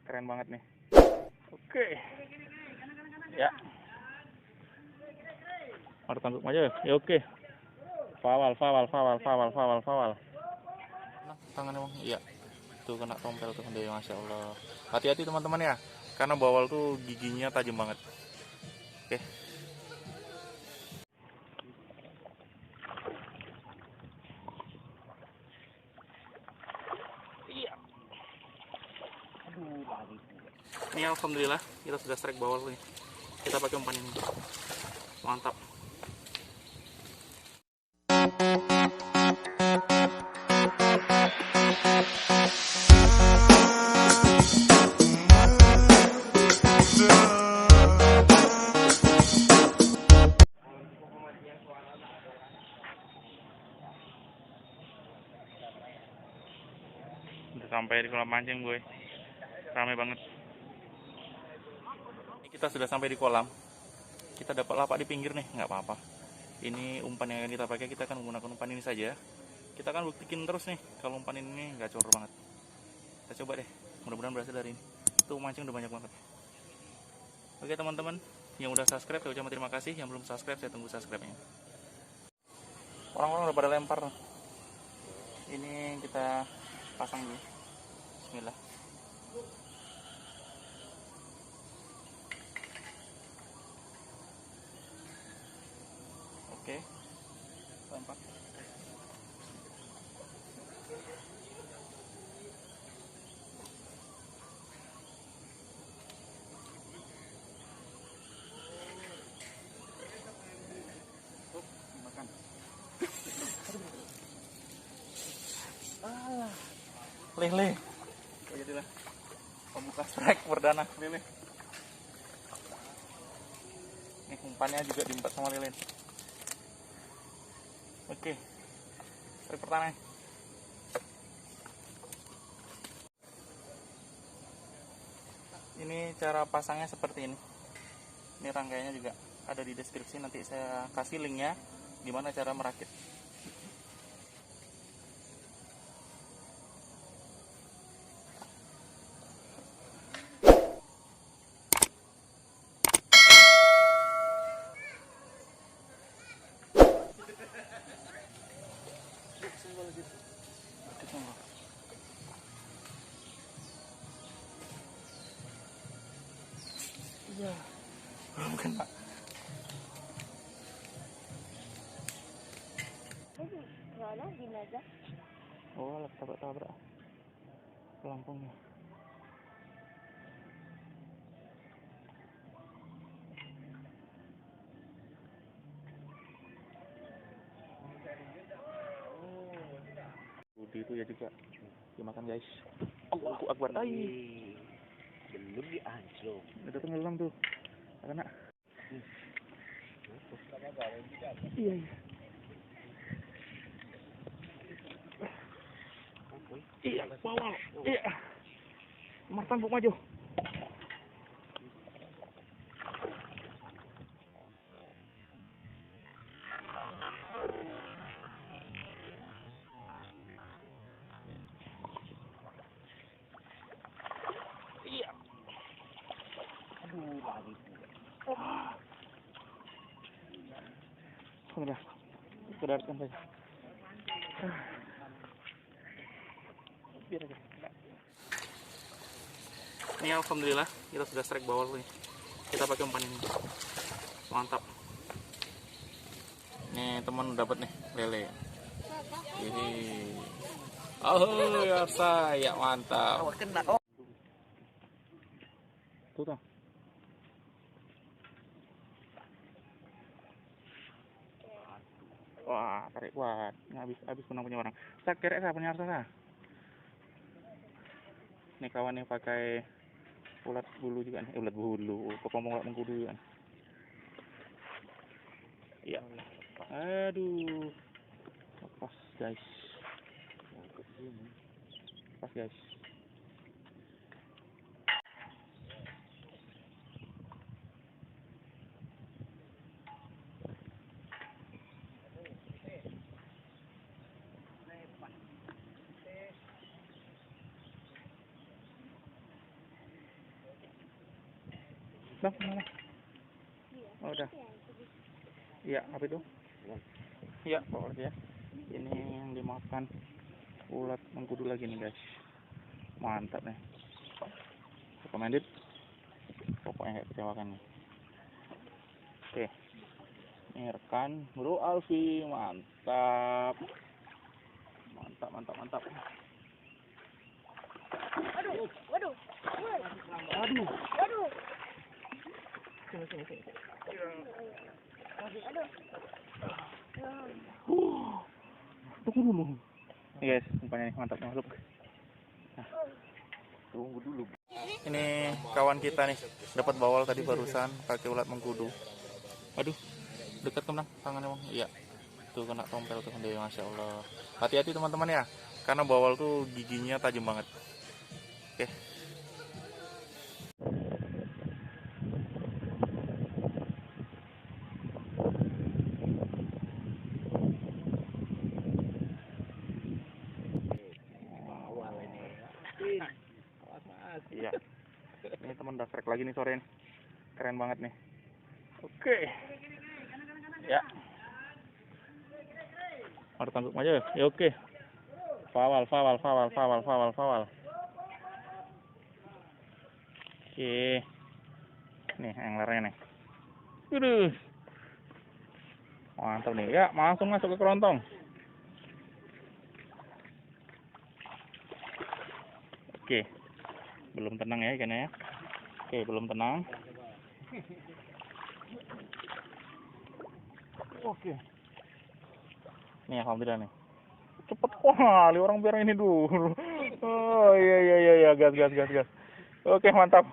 keren banget nih. Oke. Ya. Ada tanggup aja. Ya oke. Fawal. Nah, tangan emang. Iya. Tuh kena tompel tuh deh, Masya Allah. Hati-hati teman-teman ya. Karena bawal tuh giginya tajam banget. Oke. Iya. Ini alhamdulillah kita sudah strike bawal nih. Kita pakai umpan ini. Mantap. Udah sampai di kolam mancing, boy. Ramai banget. Kita sudah sampai di kolam. Kita dapat lapak di pinggir nih, nggak apa-apa. Ini umpan yang akan kita pakai, kita akan menggunakan umpan ini saja. Kita akan buktikan terus nih kalau umpan ini nggak cor banget. Kita coba deh, mudah-mudahan berhasil dari ini. Tuh mancing udah banyak banget. Oke teman-teman, yang udah subscribe saya ucapkan terima kasih. Yang belum subscribe saya tunggu subscribe-nya. Orang-orang udah pada lempar. Ini kita pasang dulu. Bismillah. Oke, lempar. Makan. Lele. Oh jadilah pembuka strike perdana lele. Ini umpannya juga diempat sama lele. Oke, strike pertama. Ini cara pasangnya seperti ini. Ini rangkaiannya juga ada di deskripsi, nanti saya kasih linknya gimana cara merakit. Iya, belum kena. Oh, tabrak pelampungnya. Budi itu ya juga dimakan guys. Allahu Akbar. Belum dianjlok. Udah tenggelam tuh. Kena. Iya. Iya, bawal. Iya. Martan buk maju. Iya. Aduh, lagi. Udah. Kedarkan saja. Biar aja. Ini alhamdulillah kita sudah strike bawal nih. Kita pakai umpan ini. Mantap. Nih teman dapat nih lele. Ini. Oh ya saya mantap. Kena. Tuh toh. Wah tarik kuat. Ini habis punang punya orang. Sak kerek sah punya sah. Nih kawan yang pakai ulat bulu juga nih, ulat bulu, kepompong ulat mengkudu juga. Iya. Aduh. Lepas guys. Lepas guys. Dah, mana? Oh, udah. Iya, apa itu? Iya, bawa ya. Ini yang dimakan ulat mengkudu lagi nih guys. Mantap nih. Recommended. Pokoknya nggak kecewakan nih. Oke. Ini rekan Bro Alfi, mantap. Mantap, mantap, mantap. Waduh, waduh. Aduh. Waduh. Sini, sini, sini. Aduh. Tunggu dulu. Nih guys, umpannya nih, mantap masuk. Nah, tunggu dulu. Ini kawan kita nih, dapat bawal tadi barusan pakai ulat mengkudu. Aduh, dekat kemana tangannya bang? Iya, tuh kena tompel tuh dia, masya Allah. Hati-hati teman-teman ya, karena bawal tuh giginya tajam banget. Oke. Bawal ini. Awas mas. Iya. Ini teman dakrek lagi nih sore ini. Keren banget nih. Oke. Ya. Harus tangkap aja. Ya oke. Fawal. Oke. Nih anglernya nih. Aduh. Mantap nih. Ya, langsung masuk ke kerontong. Oke. Belum tenang ya ikannya ya. Oke, belum tenang. Oke. Nih alhamdulillah nih. Cepet kali orang biar ini dulu. Oh iya gas. Oke, mantap.